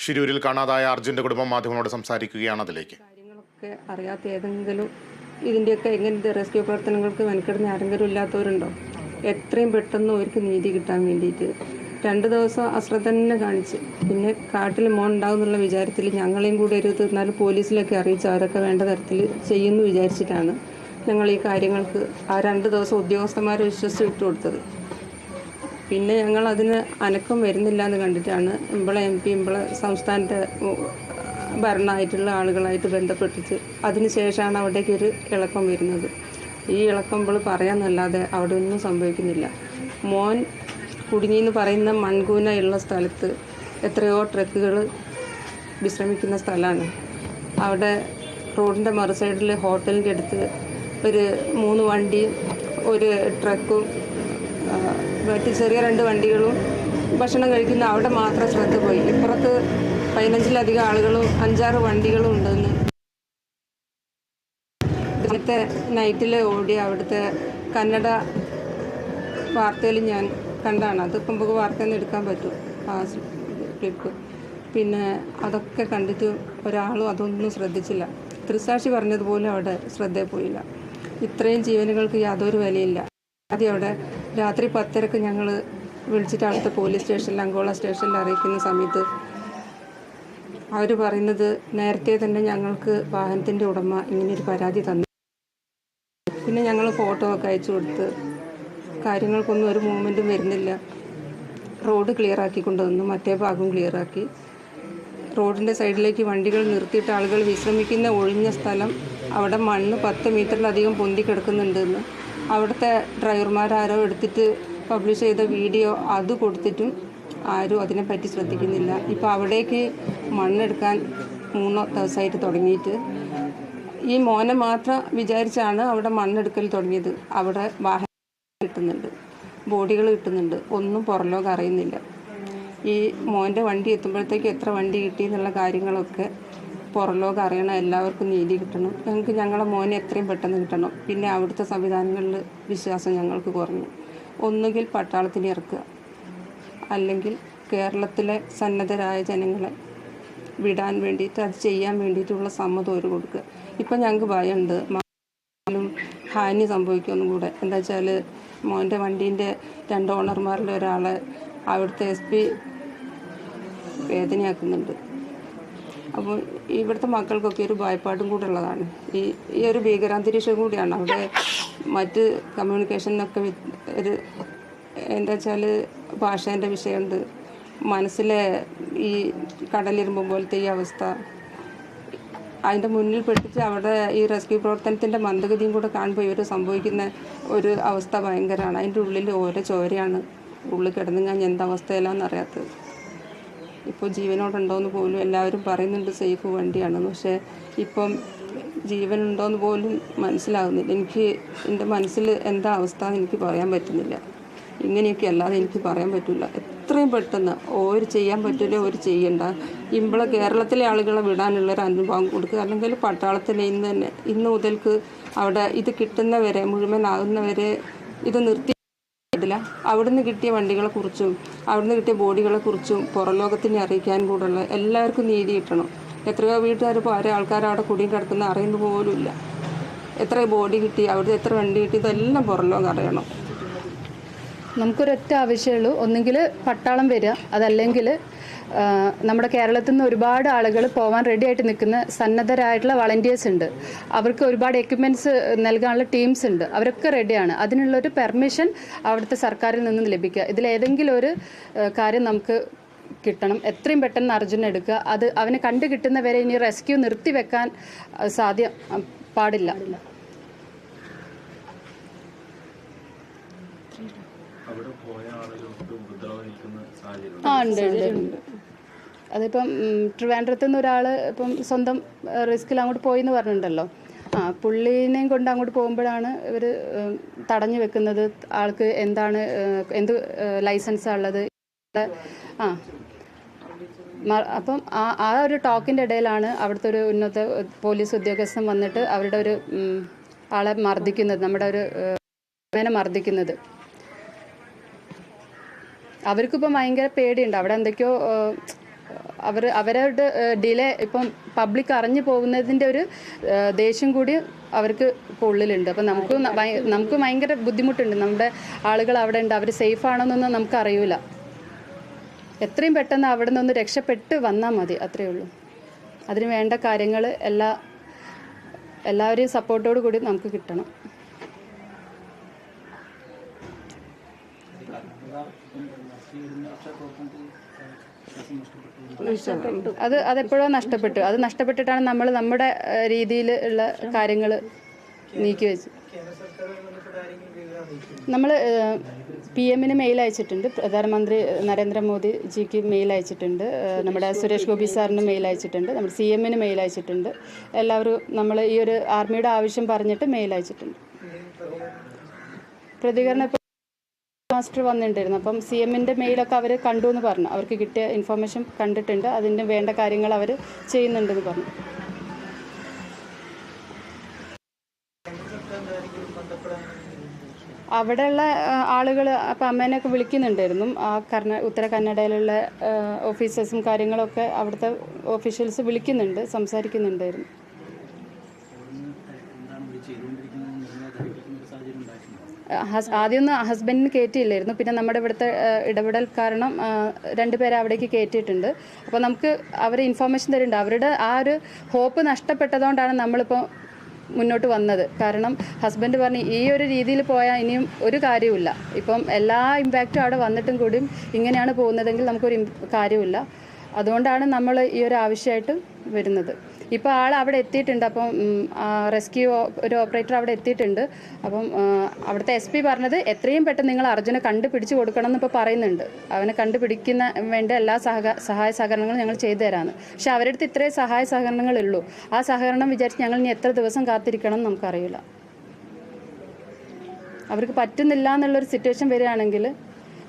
ഷിരൂരിൽ കാണാതായ അർജുന്റെ കുടുംബം മാധ്യമങ്ങളോട് സംസാരിക്കുകയാണ്. അതിലേക്ക് കാര്യങ്ങളൊക്കെ അറിയാത്ത ഏതെങ്കിലും ഇതിൻ്റെയൊക്കെ എങ്ങനത്തെ റെസ്ക്യൂ പ്രവർത്തനങ്ങൾക്ക് മെനക്കെടുന്ന ആരെങ്കിലും ഇല്ലാത്തവരുണ്ടോ? എത്രയും പെട്ടെന്ന് അവർക്ക് നീതി കിട്ടാൻ വേണ്ടിയിട്ട് 2 ദിവസം അശ്രദ്ധ തന്നെ കാണിച്ച്, പിന്നെ കാട്ടിൽ മോൻ ഉണ്ടാവും എന്നുള്ള വിചാരത്തിൽ ഞങ്ങളെയും കൂടി ഒരു തീർന്നാലും പോലീസിലൊക്കെ അറിയിച്ച് അവരൊക്കെ വേണ്ട തരത്തിൽ ചെയ്യുമെന്ന് വിചാരിച്ചിട്ടാണ് ഞങ്ങൾ ഈ കാര്യങ്ങൾക്ക് ആ 2 ദിവസം ഉദ്യോഗസ്ഥന്മാരെ വിശ്വസിച്ച് വിട്ടുകൊടുത്തത്. പിന്നെ ഞങ്ങൾ അതിന് അനക്കം വരുന്നില്ല എന്ന് കണ്ടിട്ടാണ് ഇമ്പളെ MP ഇമ്പളെ സംസ്ഥാനത്തെ ഭരണമായിട്ടുള്ള ആളുകളായിട്ട് ബന്ധപ്പെട്ടിട്ട് അതിന് ശേഷമാണ് അവിടേക്കൊരു ഇളക്കം വരുന്നത്. ഈ ഇളക്കം ഇപ്പോൾ പറയാമെന്നല്ലാതെ അവിടെ ഒന്നും സംഭവിക്കുന്നില്ല. മോൻ കുടുങ്ങിയെന്ന് പറയുന്ന മൺകൂനയുള്ള സ്ഥലത്ത് എത്രയോ ട്രക്കുകൾ വിശ്രമിക്കുന്ന സ്ഥലമാണ്. അവിടെ റോഡിൻ്റെ മറു സൈഡിൽ ഹോട്ടലിൻ്റെ അടുത്ത് ഒരു 3 വണ്ടിയും ഒരു ട്രക്കും മറ്റ് ചെറിയ 2 വണ്ടികളും ഭക്ഷണം കഴിക്കുന്ന അവിടെ മാത്രം ശ്രദ്ധ പോയി. ഇപ്പുറത്ത് 15-ലധികം ആളുകളും 5-6 വണ്ടികളും ഉണ്ടെന്ന് ഇന്നത്തെ നൈറ്റിൽ ഓടിയ അവിടുത്തെ കന്നഡ വാർത്തയിൽ ഞാൻ കണ്ടാണ്. അതിപ്പം നമുക്ക് വാർത്തയിൽ നിന്ന് എടുക്കാൻ പറ്റും ആ ക്ലിപ്പ്. പിന്നെ അതൊക്കെ കണ്ടിട്ട് ഒരാളും അതൊന്നും ശ്രദ്ധിച്ചില്ല. ദൃക്സാക്ഷി പറഞ്ഞതുപോലും അവിടെ ശ്രദ്ധയിൽ പോയില്ല. ഇത്രയും ജീവനുകൾക്ക് യാതൊരു വിലയില്ല. ആദ്യം അവിടെ രാത്രി 10:30 ഞങ്ങൾ വിളിച്ചിട്ട് അടുത്ത പോലീസ് സ്റ്റേഷനിൽ അങ്കോള സ്റ്റേഷനിൽ അറിയിക്കുന്ന സമയത്ത് അവർ പറയുന്നത് നേരത്തെ തന്നെ ഞങ്ങൾക്ക് വാഹനത്തിൻ്റെ ഉടമ ഇങ്ങനെയൊരു പരാതി തന്നു. പിന്നെ ഞങ്ങൾ ഫോട്ടോ ഒക്കെ അയച്ചു കൊടുത്ത് കാര്യങ്ങൾക്കൊന്നും ഒരു മൂവ്മെൻറ്റും വരുന്നില്ല. റോഡ് ക്ലിയറാക്കി കൊണ്ടുവന്നു, മറ്റേ ഭാഗവും ക്ലിയറാക്കി. റോഡിൻ്റെ സൈഡിലേക്ക് വണ്ടികൾ നിർത്തിയിട്ട് ആളുകൾ വിശ്രമിക്കുന്ന ഒഴിഞ്ഞ സ്ഥലം അവിടെ മണ്ണ് 10 മീറ്ററിലധികം പൊന്തി കിടക്കുന്നുണ്ടെന്ന് അവിടുത്തെ ഡ്രൈവർമാരാരോ എടുത്തിട്ട് പബ്ലിഷ് ചെയ്ത വീഡിയോ അത് കൊടുത്തിട്ടും ആരും അതിനെപ്പറ്റി ശ്രദ്ധിക്കുന്നില്ല. ഇപ്പോൾ അവിടേക്ക് മണ്ണെടുക്കാൻ 3 ദിവസമായിട്ട് തുടങ്ങിയിട്ട് ഈ മോനെ മാത്രം വിചാരിച്ചാണ് അവിടെ മണ്ണെടുക്കൽ തുടങ്ങിയത്. അവിടെ വാഹനം കിട്ടുന്നുണ്ട്, ബോഡികൾ കിട്ടുന്നുണ്ട്, ഒന്നും പുറലോകം അറിയുന്നില്ല. ഈ മോൻ്റെ വണ്ടി എത്തുമ്പോഴത്തേക്ക് എത്ര വണ്ടി കിട്ടി എന്നുള്ള കാര്യങ്ങളൊക്കെ പുറലോകം അറിയണം. എല്ലാവർക്കും നീതി കിട്ടണം. ഞങ്ങൾക്ക് ഞങ്ങളെ മോനെ എത്രയും പെട്ടെന്ന് കിട്ടണം. പിന്നെ അവിടുത്തെ സംവിധാനങ്ങളിൽ വിശ്വാസം ഞങ്ങൾക്ക് കുറഞ്ഞു. ഒന്നുകിൽ പട്ടാളത്തിന് ഇറക്കുക, അല്ലെങ്കിൽ കേരളത്തിലെ സന്നദ്ധരായ ജനങ്ങളെ വിടാൻ വേണ്ടിയിട്ട് അത് ചെയ്യാൻ വേണ്ടിയിട്ടുള്ള സമ്മതം അവർ കൊടുക്കുക. ഇപ്പം ഞങ്ങൾക്ക് ഭയമുണ്ട് മകനും ഹാനി സംഭവിക്കുമെന്നും കൂടെ. എന്താ വെച്ചാൽ മോൻ്റെ വണ്ടീൻ്റെ 2 ഓണർമാരിൽ ഒരാളെ അവിടുത്തെ SP വേദനയാക്കുന്നുണ്ട്. അപ്പോൾ ഇവിടുത്തെ മക്കൾക്കൊക്കെ ഒരു ഭയപ്പാടും കൂടെ ഉള്ളതാണ്. ഈ ഒരു ഭീകരാന്തരീക്ഷം കൂടിയാണ്. അവിടെ മറ്റ് കമ്മ്യൂണിക്കേഷനൊക്കെ ഒരു എന്താ വെച്ചാൽ ഭാഷേൻ്റെ വിഷയമുണ്ട്. മനസ്സിലെ ഈ കടലിരുമ്പം പോലത്തെ ഈ അവസ്ഥ അതിൻ്റെ മുന്നിൽ പെട്ടിട്ട് അവിടെ ഈ റെസ്ക്യൂ പ്രവർത്തനത്തിൻ്റെ മന്ദഗതിയും കൂടെ കാണുമ്പോൾ ഇവർ സംഭവിക്കുന്ന ഒരു അവസ്ഥ ഭയങ്കരമാണ്. അതിൻ്റെ ഉള്ളിൽ ഓരോ ചോരയാണ് ഉള്ളിൽ കിടന്ന് ഞാൻ എന്തവസ്ഥയിലാണെന്ന് അറിയാത്തത്. ഇപ്പോൾ ജീവനോടുണ്ടോയെന്ന് പോലും എല്ലാവരും പറയുന്നുണ്ട് സേഫ് വണ്ടിയാണെന്ന്. പക്ഷേ ഇപ്പം ജീവനുണ്ടോയെന്ന് പോലും മനസ്സിലാകുന്നില്ല. എനിക്ക് എൻ്റെ മനസ്സിൽ എന്താ അവസ്ഥ എന്ന് എനിക്ക് പറയാൻ പറ്റുന്നില്ല. ഇങ്ങനെയൊക്കെ അല്ലാതെ എനിക്ക് പറയാൻ പറ്റില്ല. എത്രയും പെട്ടെന്ന് ഒരു ചെയ്യാൻ പറ്റില്ല, ഒരു ചെയ്യണ്ട. ഇമ്പളെ കേരളത്തിലെ ആളുകളെ വിടാനുള്ളൊരു അനുഭവം കൊടുക്കുക. അല്ലെങ്കിൽ പട്ടാളത്തിൽ ഇന്ന് മുതൽക്ക് അവിടെ ഇത് കിട്ടുന്നവരെ മുഴുവനാകുന്നവരെ ഇത് നിർത്തി അവിടുന്ന് കിട്ടിയ വണ്ടികളെക്കുറിച്ചും അവിടുന്ന് കിട്ടിയ ബോഡികളെക്കുറിച്ചും പുറലോകത്തിനെ അറിയിക്കാൻ കൂടുള്ള എല്ലാവർക്കും നീതി കിട്ടണം. എത്രയോ വീട്ടുകാർ ഇപ്പോൾ ആരോ ആൾക്കാർ അവിടെ കുടിയും കിടക്കുന്ന അറിയുന്ന പോലുമില്ല. എത്ര ബോഡി കിട്ടി, അവിടുത്തെ എത്ര വണ്ടി കിട്ടി, ഇതെല്ലാം പുറലോകം അറിയണം. നമുക്കൊരൊറ്റ ആവശ്യമുള്ളൂ, ഒന്നുകിൽ പട്ടാളം വരിക, അതല്ലെങ്കിൽ നമ്മുടെ കേരളത്തിൽ നിന്ന് ഒരുപാട് ആളുകൾ പോകാൻ റെഡി ആയിട്ട് നിൽക്കുന്ന സന്നദ്ധരായിട്ടുള്ള വളണ്ടിയേഴ്സ് ഉണ്ട്. അവർക്ക് ഒരുപാട് എക്യുപ്മെൻറ്റ്സ് നൽകാനുള്ള ടീംസ് ഉണ്ട്. അവരൊക്കെ റെഡിയാണ്. അതിനുള്ളൊരു പെർമിഷൻ അവിടുത്തെ സർക്കാരിൽ നിന്നും ലഭിക്കുക. ഇതിലേതെങ്കിലും ഒരു കാര്യം നമുക്ക് കിട്ടണം. എത്രയും പെട്ടെന്ന് അർജുനെ എടുക്കുക. അത് അവനെ കണ്ടു കിട്ടുന്നവരെ ഇനി റെസ്ക്യൂ നിർത്തിവെക്കാൻ പാടില്ല. ഉണ്ട്. അതിപ്പം ട്രിവാൻഡ്രത്ത് നിന്ന് ഒരാൾ ഇപ്പം സ്വന്തം റിസ്കിൽ അങ്ങോട്ട് പോയി എന്ന് പറഞ്ഞിട്ടുണ്ടല്ലോ. പുള്ളീനെയും കൊണ്ട് അങ്ങോട്ട് പോകുമ്പോഴാണ് ഇവർ തടഞ്ഞു വെക്കുന്നത്. ആൾക്ക് എന്ത് ലൈസൻസാണ് ഉള്ളത്. അപ്പം ആ ഒരു ടോക്കിൻ്റെ ഇടയിലാണ് അവിടുത്തെ ഒരു ഉന്നത പോലീസ് ഉദ്യോഗസ്ഥൻ വന്നിട്ട് അവരുടെ ഒരു ആളെ മർദ്ദിക്കുന്നത്, നമ്മുടെ ഒരു മർദ്ദിക്കുന്നത്. അവർക്കിപ്പോൾ ഭയങ്കര പേടിയുണ്ട്. അവിടെ എന്തൊക്കെയോ അവരുടെ ഡിലേ ഇപ്പം പബ്ലിക് അറിഞ്ഞു പോകുന്നതിൻ്റെ ഒരു ദേഷ്യം കൂടി അവർക്ക് ഇപ്പോൾ ഉള്ളിലുണ്ട്. അപ്പം നമുക്ക് ഭയങ്കര ബുദ്ധിമുട്ടുണ്ട്. നമ്മുടെ ആളുകൾ അവിടെ ഉണ്ട്, അവർ സേഫ് ആണോന്നൊന്നും നമുക്ക് അറിയില്ല. എത്രയും പെട്ടെന്ന് അവിടെ നിന്നൊന്ന് രക്ഷപ്പെട്ട് വന്നാൽ മതി, അത്രയേ ഉള്ളൂ. അതിന് വേണ്ട കാര്യങ്ങൾ എല്ലാവരെയും സപ്പോർട്ടോട് കൂടി നമുക്ക് കിട്ടണം. അതെപ്പോഴോ നഷ്ടപ്പെട്ടു. അത് നഷ്ടപ്പെട്ടിട്ടാണ് നമ്മൾ നമ്മുടെ രീതിയിൽ ഉള്ള കാര്യങ്ങൾ നീക്കി വെച്ച്. നമ്മൾ PM മെയിൽ അയച്ചിട്ടുണ്ട്, പ്രധാനമന്ത്രി നരേന്ദ്രമോദിജിക്ക് മെയിൽ അയച്ചിട്ടുണ്ട്, നമ്മുടെ സുരേഷ് ഗോപി സാറിന് മെയിൽ അയച്ചിട്ടുണ്ട്, നമ്മൾ CM മെയിൽ അയച്ചിട്ടുണ്ട്. എല്ലാവരും നമ്മൾ ഈ ഒരു ആർമിയുടെ ആവശ്യം പറഞ്ഞിട്ട് മെയിൽ അയച്ചിട്ടുണ്ട്. പ്രതികരണം ഇപ്പോൾ മാസ്റ്റർ വന്നിട്ടുണ്ടായിരുന്നു. അപ്പം CM മെയിലൊക്കെ അവർ കണ്ടു എന്ന് പറഞ്ഞു. അവർക്ക് കിട്ടിയ ഇൻഫർമേഷൻ കണ്ടിട്ടുണ്ട്, അതിന് വേണ്ട കാര്യങ്ങൾ അവർ ചെയ്യുന്നുണ്ടെന്ന് പറഞ്ഞു. അവിടെയുള്ള ആളുകൾ അപ്പം അമ്മേനെയൊക്കെ വിളിക്കുന്നുണ്ടായിരുന്നു. ആ ഉത്തര കന്നഡയിലുള്ള ഓഫീസേഴ്സും കാര്യങ്ങളൊക്കെ അവിടുത്തെ ഓഫീഷ്യൽസ് വിളിക്കുന്നുണ്ട്, സംസാരിക്കുന്നുണ്ടായിരുന്നു. ആദ്യമൊന്നും ഹസ്ബൻഡിന് കയറ്റിയില്ലായിരുന്നു. പിന്നെ നമ്മുടെ ഇവിടുത്തെ ഇടപെടൽ കാരണം 2 പേരെ അവിടേക്ക് കയറ്റിയിട്ടുണ്ട്. അപ്പോൾ നമുക്ക് അവർ ഇൻഫർമേഷൻ തരുന്നുണ്ട്. അവരുടെ ആ ഒരു ഹോപ്പ് നഷ്ടപ്പെട്ടതുകൊണ്ടാണ് നമ്മളിപ്പോൾ മുന്നോട്ട് വന്നത്. കാരണം ഹസ്ബൻഡ് പറഞ്ഞു ഈ ഒരു രീതിയിൽ പോയാൽ ഇനിയും ഒരു കാര്യമില്ല, ഇപ്പം എല്ലാ ഇമ്പാക്റ്റും അവിടെ വന്നിട്ടും കൂടിയും ഇങ്ങനെയാണ് പോകുന്നതെങ്കിൽ നമുക്കൊരു കാര്യമില്ല. അതുകൊണ്ടാണ് നമ്മൾ ഈ ഒരു ആവശ്യമായിട്ട് വരുന്നത്. ഇപ്പോൾ ആൾ അവിടെ എത്തിയിട്ടുണ്ട്. അപ്പം റെസ്ക്യൂ ഒരു ഓപ്പറേറ്റർ അവിടെ എത്തിയിട്ടുണ്ട്. അപ്പം അവിടുത്തെ SP പറഞ്ഞത് എത്രയും പെട്ടെന്ന് നിങ്ങൾ അർജുനെ കണ്ടുപിടിച്ച് കൊടുക്കണം എന്ന് ഇപ്പോൾ പറയുന്നുണ്ട്. അവനെ കണ്ടുപിടിക്കുന്ന വേണ്ട എല്ലാ സഹായ സഹകരണങ്ങളും ഞങ്ങൾ ചെയ്തു തരാമെന്ന്. പക്ഷെ അവരുടെ അടുത്ത് ഇത്രയും സഹായ സഹകരണങ്ങളുള്ളൂ. ആ സഹകരണം വിചാരിച്ച് ഞങ്ങൾ ഇനി എത്ര ദിവസം കാത്തിരിക്കണം എന്ന് നമുക്കറിയില്ല. അവർക്ക് പറ്റുന്നില്ല എന്നുള്ളൊരു സിറ്റുവേഷൻ വരികയാണെങ്കിൽ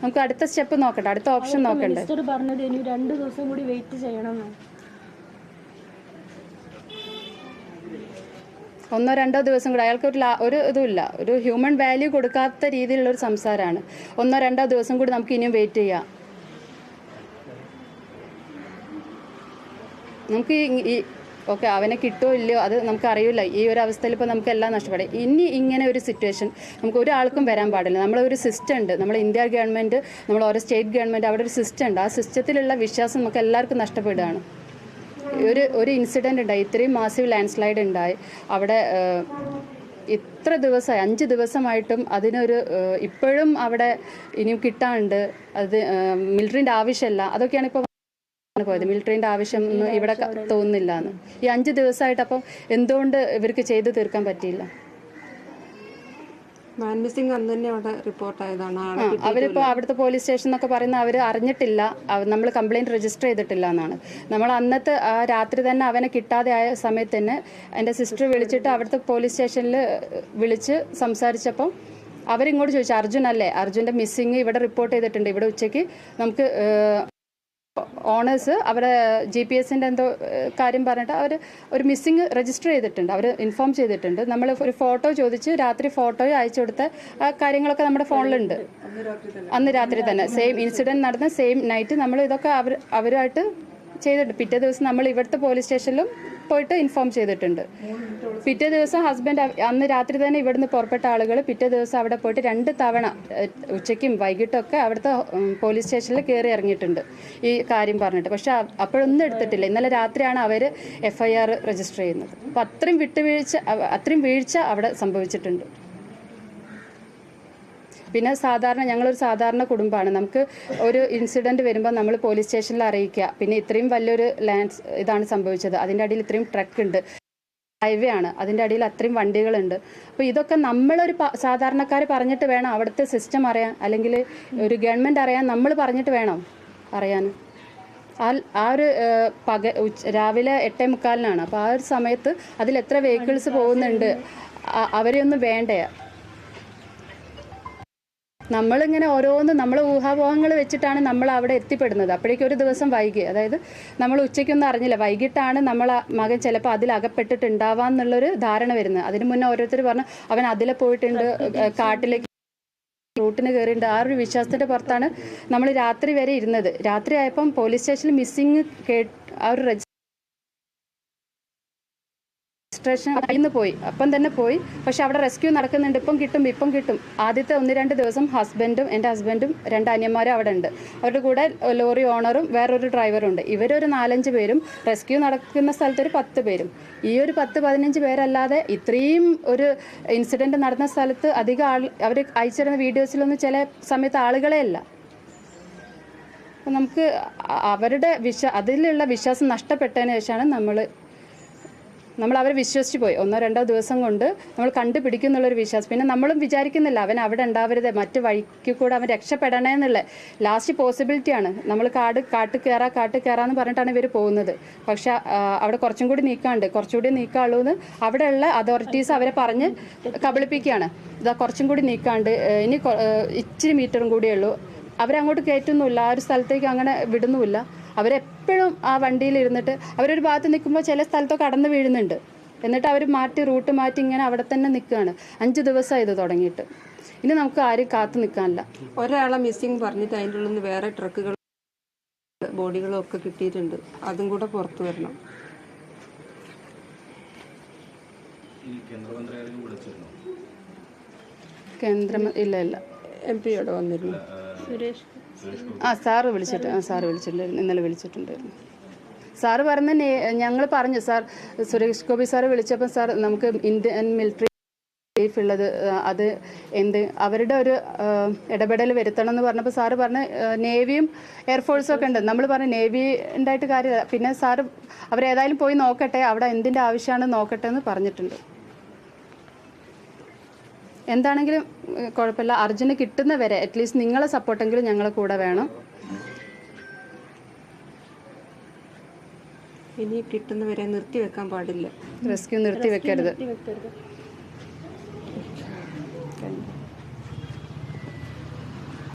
നമുക്ക് അടുത്ത സ്റ്റെപ്പ് നോക്കട്ടെ, അടുത്ത ഓപ്ഷൻ നോക്കണ്ടേ. പറഞ്ഞത് ഇനി 2 ദിവസം കൂടി വെയിറ്റ് ചെയ്യണം. 1-2 ദിവസം കൂടെ അയാൾക്ക് ഒരു ഇതുമില്ല, ഒരു ഹ്യൂമൻ വാല്യൂ കൊടുക്കാത്ത രീതിയിലുള്ളൊരു സംസാരമാണ്. 1-2 ദിവസം കൂടി നമുക്ക് ഇനിയും വെയിറ്റ് ചെയ്യാം. നമുക്ക് ഓക്കെ അവനെ കിട്ടുമോ ഇല്ലയോ അത് നമുക്കറിയില്ല. ഈ ഒരു അവസ്ഥയിൽ ഇപ്പോൾ നമുക്ക് എല്ലാം നഷ്ടപ്പെടും. ഇനി ഇങ്ങനെ ഒരു സിറ്റുവേഷൻ നമുക്ക് ഒരാൾക്കും വരാൻ പാടില്ല. നമ്മളൊരു സിസ്റ്റം ഉണ്ട്, നമ്മൾ ഇന്ത്യ ഗവൺമെൻറ്, നമ്മൾ ഓരോ സ്റ്റേറ്റ് ഗവൺമെൻറ്, അവിടെ ഒരു സിസ്റ്റം ഉണ്ട്. ആ സിസ്റ്റത്തിലുള്ള വിശ്വാസം നമുക്ക് എല്ലാവർക്കും നഷ്ടപ്പെടുകയാണ്. ഒരു ഇൻസിഡൻറ്റ് ഉണ്ടായി, ഇത്രയും മാസീവ് ലാൻഡ് സ്ലൈഡ് ഉണ്ടായി അവിടെ. ഇത്ര ദിവസമായി 5 ദിവസമായിട്ടും അതിനൊരു ഇപ്പോഴും അവിടെ ഇനിയും കിട്ടാനുണ്ട്. അത് മിലിറ്ററിൻ്റെ ആവശ്യമല്ല, അതൊക്കെയാണ് ഇപ്പോൾ പോയത്. മിലിറ്ററിൻ്റെ ആവശ്യം ഒന്നും ഇവിടെ തോന്നുന്നില്ല എന്ന് ഈ 5 ദിവസമായിട്ട്. അപ്പം എന്തുകൊണ്ട് ഇവർക്ക് ചെയ്ത് തീർക്കാൻ പറ്റിയില്ല? മാൻ മിസ്സിംഗ് അന്ന് തന്നെ അവിടെ റിപ്പോർട്ടായതാണ്. അവരിപ്പോൾ അവിടുത്തെ പോലീസ് സ്റ്റേഷൻ എന്നൊക്കെ പറയുന്ന അവർ അറിഞ്ഞിട്ടില്ല, നമ്മൾ കംപ്ലയിൻറ്റ് രജിസ്റ്റർ ചെയ്തിട്ടില്ല എന്നാണ്. നമ്മൾ അന്നത്തെ ആ രാത്രി തന്നെ അവനെ കിട്ടാതെ ആയ സമയത്ത് തന്നെ എൻ്റെ സിസ്റ്റർ വിളിച്ചിട്ട് അവിടുത്തെ പോലീസ് സ്റ്റേഷനിൽ വിളിച്ച് സംസാരിച്ചപ്പം അവരിങ്ങോട്ട് ചോദിച്ചു, അർജുൻ അല്ലേ, അർജുൻ്റെ മിസ്സിങ് ഇവിടെ റിപ്പോർട്ട് ചെയ്തിട്ടുണ്ട്. ഇവിടെ ഉച്ചയ്ക്ക് നമുക്ക് ഓണേഴ്സ് അവരെ GPS-ൻ്റെ എന്തോ കാര്യം പറഞ്ഞിട്ട് അവർ ഒരു മിസ്സിങ് രജിസ്റ്റർ ചെയ്തിട്ടുണ്ട്, അവർ ഇൻഫോം ചെയ്തിട്ടുണ്ട്. നമ്മൾ ഒരു ഫോട്ടോ ചോദിച്ച് രാത്രി ഫോട്ടോയും അയച്ചു കൊടുത്ത ആ കാര്യങ്ങളൊക്കെ നമ്മുടെ ഫോണിലുണ്ട്. അന്ന് രാത്രി തന്നെ സെയിം ഇൻസിഡൻറ്റ് നടന്ന സെയിം നൈറ്റ് നമ്മൾ ഇതൊക്കെ അവരുമായിട്ട് ചെയ്തിട്ടുണ്ട്. പിറ്റേ ദിവസം നമ്മൾ ഇവിടുത്തെ പോലീസ് സ്റ്റേഷനിലും പോയിട്ട് ഇൻഫോം ചെയ്തിട്ടുണ്ട്. പിറ്റേ ദിവസം ഹസ്ബൻഡ് അന്ന് രാത്രി തന്നെ ഇവിടുന്ന് പുറപ്പെട്ട ആളുകൾ പിറ്റേ ദിവസം അവിടെ പോയിട്ട് 2 തവണ ഉച്ചയ്ക്കും വൈകിട്ടൊക്കെ അവിടുത്തെ പോലീസ് സ്റ്റേഷനിൽ കയറി ഇറങ്ങിയിട്ടുണ്ട് ഈ കാര്യം പറഞ്ഞിട്ട്. പക്ഷെ അപ്പോഴൊന്നും എടുത്തിട്ടില്ല. ഇന്നലെ രാത്രിയാണ് അവർ FIR രജിസ്റ്റർ ചെയ്യുന്നത്. അപ്പോൾ അത്രയും വീഴ്ച അവിടെ സംഭവിച്ചിട്ടുണ്ട്. പിന്നെ ഞങ്ങളൊരു സാധാരണ കുടുംബമാണ്. നമുക്ക് ഒരു ഇൻസിഡൻറ്റ് വരുമ്പോൾ നമ്മൾ പോലീസ് സ്റ്റേഷനിൽ അറിയിക്കുക. പിന്നെ ഇത്രയും വലിയൊരു ഇതാണ് സംഭവിച്ചത്. അതിൻ്റെ അടിയിൽ ഇത്രയും ട്രക്ക് ഉണ്ട്, ഹൈവേ ആണ്, അതിൻ്റെ അടിയിൽ അത്രയും വണ്ടികളുണ്ട്. അപ്പോൾ ഇതൊക്കെ നമ്മളൊരു സാധാരണക്കാർ പറഞ്ഞിട്ട് വേണം അവിടുത്തെ സിസ്റ്റം അറിയാൻ, അല്ലെങ്കിൽ ഒരു ഗവൺമെൻറ് അറിയാൻ നമ്മൾ പറഞ്ഞിട്ട് വേണം അറിയാൻ. ആ ഒരു രാവിലെ 8:45 അപ്പോൾ ആ ഒരു സമയത്ത് അതിൽ എത്ര വെഹിക്കിൾസ് പോകുന്നുണ്ട്, അവരെ ഒന്നും വേണ്ടേ? നമ്മളിങ്ങനെ നമ്മൾ ഊഹാപോഹങ്ങൾ വെച്ചിട്ടാണ് നമ്മൾ അവിടെ എത്തിപ്പെടുന്നത്. അപ്പോഴേക്കും ഒരു ദിവസം വൈകി, അതായത് നമ്മൾ ഉച്ചയ്ക്കൊന്നും അറിഞ്ഞില്ല, വൈകിട്ടാണ് മകൻ ചിലപ്പോൾ അതിലകപ്പെട്ടിട്ടുണ്ടാവാം എന്നുള്ളൊരു ധാരണ വരുന്നത്. അതിന് മുന്നേ ഓരോരുത്തർ പറഞ്ഞു അവൻ അതിലെ പോയിട്ടുണ്ട്, കാട്ടിലേക്ക് റൂട്ടിന് കയറിയിട്ടുണ്ട്. ആ ഒരു വിശ്വാസത്തിൻ്റെ പുറത്താണ് നമ്മൾ രാത്രി വരെ ഇരുന്നത്. രാത്രി ആയപ്പം പോലീസ് സ്റ്റേഷനിൽ മിസ്സിങ് ആ ഒരു രജിസ്ട്രേഷൻ ഇന്ന് പോയി, അപ്പം തന്നെ പോയി. പക്ഷെ അവിടെ റെസ്ക്യൂ നടക്കുന്നുണ്ട്, ഇപ്പം കിട്ടും. ആദ്യത്തെ 1-2 ദിവസം എൻ്റെ ഹസ്ബൻഡും 2 അനിയന്മാരും അവിടെ ഉണ്ട്. അവരുടെ കൂടെ ലോറി ഓണറും വേറൊരു ഡ്രൈവറും ഉണ്ട്. ഇവരൊരു 4-5 പേരും, റെസ്ക്യൂ നടക്കുന്ന സ്ഥലത്ത് ഒരു 10 പേരും. ഈ ഒരു 10-15 പേരല്ലാതെ ഇത്രയും ഒരു ഇൻസിഡൻറ്റ് നടന്ന സ്ഥലത്ത് അധികം അവർ അയച്ചിരുന്ന വീഡിയോസിലൊന്നും ചില സമയത്ത് ആളുകളെ അല്ല. അപ്പം നമുക്ക് അവരുടെ അതിലുള്ള വിശ്വാസം നഷ്ടപ്പെട്ടതിന് ശേഷമാണ് നമ്മൾ അവരെ വിശ്വസിച്ച് പോയി. 1-2 ദിവസം കൊണ്ട് നമ്മൾ കണ്ടുപിടിക്കുന്നുള്ളൊരു വിശ്വാസം. പിന്നെ നമ്മളും വിചാരിക്കുന്നില്ല അവൻ അവിടെ ഉണ്ടാവരുത്, മറ്റു വഴിക്ക് കൂടെ അവൻ രക്ഷപ്പെടണേ എന്നുള്ള ലാസ്റ്റ് പോസിബിലിറ്റിയാണ്. നമ്മൾ കാട്ട് കയറാന്ന് പറഞ്ഞിട്ടാണ് ഇവർ പോകുന്നത്. പക്ഷെ അവിടെ കുറച്ചുകൂടി നീക്കാനുള്ളൂ എന്ന് അവിടെയുള്ള അതോറിറ്റീസ് അവരെ പറഞ്ഞ് കബളിപ്പിക്കുകയാണ്. ഇതാ കുറച്ചും കൂടി നീക്കാണ്ട്, ഇനി ഇച്ചിരി മീറ്ററും കൂടിയേ ഉള്ളൂ. അവരങ്ങോട്ട് കയറ്റുന്നുമില്ല, ആ ഒരു സ്ഥലത്തേക്ക് അങ്ങനെ വിടുന്നുമില്ല. അവരെപ്പോഴും ആ വണ്ടിയിലിരുന്നിട്ട് അവരൊരു ഭാഗത്ത് നിൽക്കുമ്പോൾ ചില സ്ഥലത്തൊക്കെ കടന്നു വീഴുന്നുണ്ട്. എന്നിട്ട് അവർ റൂട്ട് മാറ്റി ഇങ്ങനെ അവിടെ തന്നെ നിൽക്കുകയാണ്. 5 ദിവസമായി ഇത് തുടങ്ങിയിട്ട്. ഇനി നമുക്ക് ആരും കാത്തു നിൽക്കാനില്ല. ഒരാളെ മിസ്സിങ് പറഞ്ഞിട്ട് അതിൻ്റെ ഉള്ളിൽ നിന്ന് വേറെ ട്രക്കുകൾ ബോഡികളും ഒക്കെ കിട്ടിയിട്ടുണ്ട്. അതും കൂടെ പുറത്തു വരണം. ഇല്ല MP യോടെ വന്നിരുന്നു. സാറ് വിളിച്ചിട്ടുണ്ടായിരുന്നു, ഇന്നലെ വിളിച്ചിട്ടുണ്ടായിരുന്നു. സാറ് ഞങ്ങൾ പറഞ്ഞു സാർ, സുരേഷ് ഗോപി സാറ് വിളിച്ചപ്പോൾ സാർ നമുക്ക് ഇന്ത്യൻ മിലിറ്ററി സേഫ് ഉള്ളത് അത് അവരുടെ ഒരു ഇടപെടൽ വരുത്തണം എന്ന് പറഞ്ഞപ്പോൾ സാറ് പറഞ്ഞ് നേവിയും എയർഫോഴ്സും ഒക്കെ ഉണ്ട്. നമ്മൾ പറഞ്ഞു നേവി ഉണ്ടായിട്ട് കാര്യമില്ല, പിന്നെ സാറ് അവരേതായാലും പോയി നോക്കട്ടെ, അവിടെ എന്തിൻ്റെ ആവശ്യമാണ് നോക്കട്ടെ എന്ന് പറഞ്ഞിട്ടുണ്ട്. എന്താണെങ്കിലും കുഴപ്പമില്ല, അർജുന് കിട്ടുന്നവരെ അറ്റ്ലീസ്റ്റ് നിങ്ങളെ സപ്പോർട്ടെങ്കിലും ഞങ്ങളെ കൂടെ വേണം. ഇനി കിട്ടുന്നവരെ നിർത്തി വെക്കാൻ പാടില്ല. റെസ്ക്യൂ നിർത്തി വെക്കരുത്.